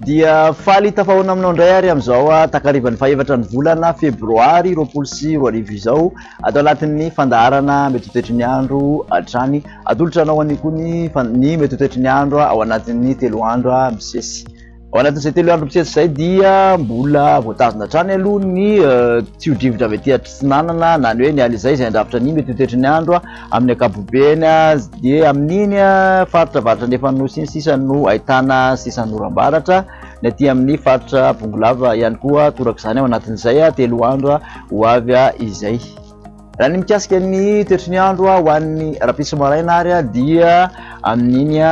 dia faly tafahoana aminao indray ary amin'izao takarivan'ny fahaefatran'ny volana Febroary 2020 izao atao anatin'ny fandaharana mety toetry ny andro hatrany atolotranao any koa ny mety toetry ny andro ao anatin'ny 3 andro misesy. Ao anatin'izay 3 andro misesy izay dia mbola voatazona hatrany aloha ny tsy hodrivotra avy aty atsinanana na ny hoe ny aly izay andrafitra ny mety toetry ny andro amin'ny ankapobeny dia amin'iny faritra varatra nefa nosy iny sisa no ahitana sisa norambaratra ny aty amin'ny faritra Bongolava ihany koa torak'izany ao anatin'izay 3 andro ho avy izay. Raha ny mikasika ny toetry ny andro ho an'ny rapisy maraina ary dia amin'iny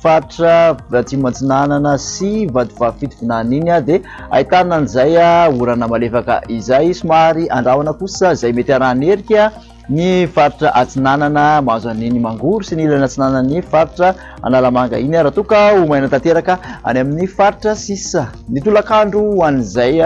faritra atsimo antsinanana sy vadivavy fitonany iny dia ahitana an'izay orana malefaka izay somary andrahona kosa izay mety arahan'erika ny faritra atsinanana mahazo an'iny mangory sy ny ilana atsinanany faritra analamanga iny raha toa ka ho maina tanteraka any amin'ny faritra sisa. Ny tolakandro ho an'izay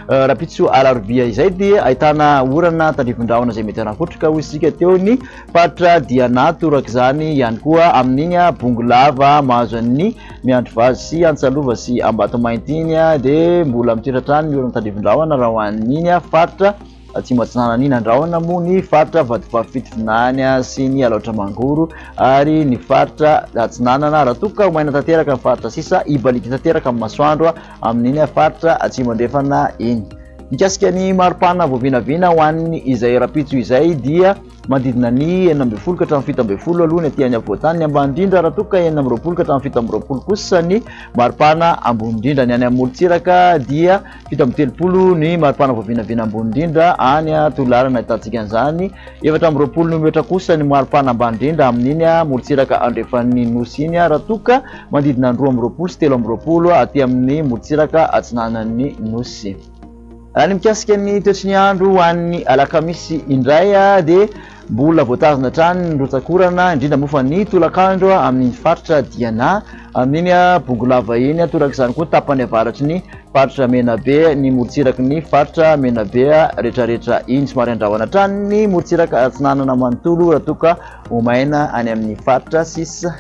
Meteo Alarobia izay dia ahitana orana tandrivon-drahona izay mety arakotrika ho isika teo ny faritra Diana torak'izany ihany koa amin'iny Bongolava mahazo an'ny miandro vazy sy antsalova sy Ambatomainty iny dia mbola mitoetratrany ny orana tandrivon-drahona raha ho an'iny faritra atsimo antsinanana iny andrahona moa ny faritra vadivavy fitonany sy ny alaotra mangoro ary ny faritra atsinanana raha toa ka ho maina tanteraka ny faritra sisa ibalika tanteraka amin'ny masoandro amin'iny faritra atsimo andrefana iny. Mikasika ny maripana voavinavina ho an'ny izay rapitso izay dia manodidina ny 9 ka hatramin'ny 17 aloha ny aty any avoatany ny ambany indrindra raha toa ka 9 ka hatramin'ny 17 kosa ny maripana ambony indrindra. Ny any amolontsiraka dia 17 ny maripana voavinavina ambony indrindra any Tolarana ahitantsika an'izany 17 no miotra kosa ny maripana ambany indrindra amin'iny molontsiraka andrefan'ny nosy iny raha toa ka manodidina 12 sy 13 aty amin'ny molontsiraka atsinanan'ny nosy. Raha ny mikasika ny toetry ny andro ho an'ny alakamisy indray dia mbola voatazona hatrany ny rotsakorana indrindra moa fa ny tolakandro amin'ny faritra Diana amin'iny Bongolava iny torak'izany koa tapany avaratry ny faritra Menabe ny molontsiraky ny faritra Menabe rehetrarehetra iny somary andrahoana hatrany ny molontsiraka atsinanana manontolo raha toa ka ho maina any amin'ny faritra sisa.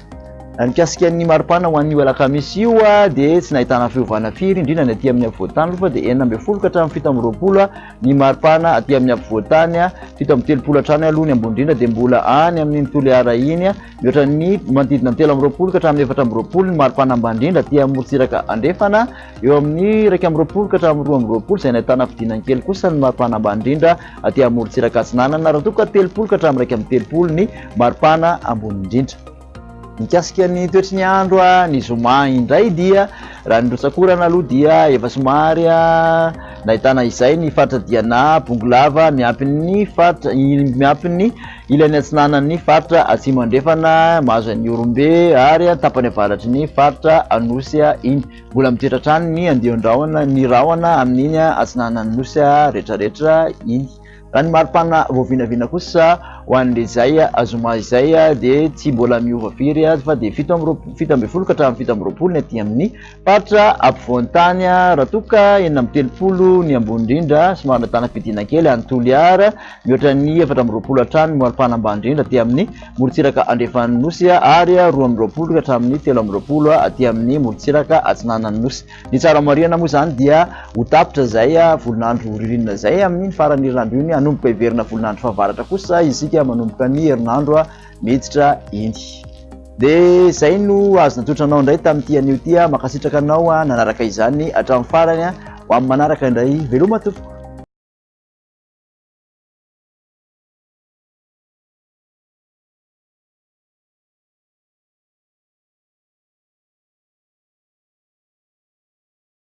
Mikasika ny maripana ho an'io alakamisy io dia tsy nahitana fiovana firy indrindra ny aty amin'ny afovoantany fa dia 9 ka hatramin'ny 17 ny maripana aty amin'ny afovoantany 17 hatrany aloha ny ambony indrindra dia mbola any amin'ny Toliara iny mihoatra ny manodidina 13 ka hatramin'ny 14 ny maripana ambany indrindra aty amin'ny molontsiraka andrefana eo amin'ny 1 ka hatramin'ny 2 izay nahitana fidinany kely kosa ny maripana ambany indrindra aty amin'ny molontsiraka atsinanana raha toa ka 3 ka hatramin'ny 1 ny maripana ambony indrindra. Mikasika ny toetry ny andro ny zoma indray dia raha ny rotsakorana aloha dia efa somary nahitana izay ny faritra Diana Bongolava miampy ny ilany atsinanan'ny faritra atsimo andrefana mahazo an'ny Orombe ary tapany avaratry ny faritra Anosy iny mbola mitoetratrany ny andehan-drahona ny rahona amin'iny atsinanan'ny Nosy rehetrarehetra iny. Raha ny maripana voavinavina kosa ho an'izay azoma izay dia tsy mbola miova firy fa dia 17 ka hatramin'ny 17 ny aty amin'ny faritra ampovoantany raha toa ka 13 ny ambony indrindra somary nahitana fidina kely any Toliara mihoatra ny 14 hatrany ny maripana ambany indrindra aty amin'ny molontsiraka andrefan'ny nosy ary 12 ka hatramin'ny 13 aty amin'ny molontsiraka atsinanan'ny nosy. Ny tsara marihana moa izany dia ho tapitra izay volonandro ririnina izay amin'ny farany herinandro iny hanomboka hiverina volonandro fahavaratra kosa isika manomboka ny herinandro miditra iny. Dia izay no azo natotranao indray tamin'ity anio ity makasitraka anao nanaraka izany hatramin'ny farany ho amin'ny manaraka indray veloma tompoko.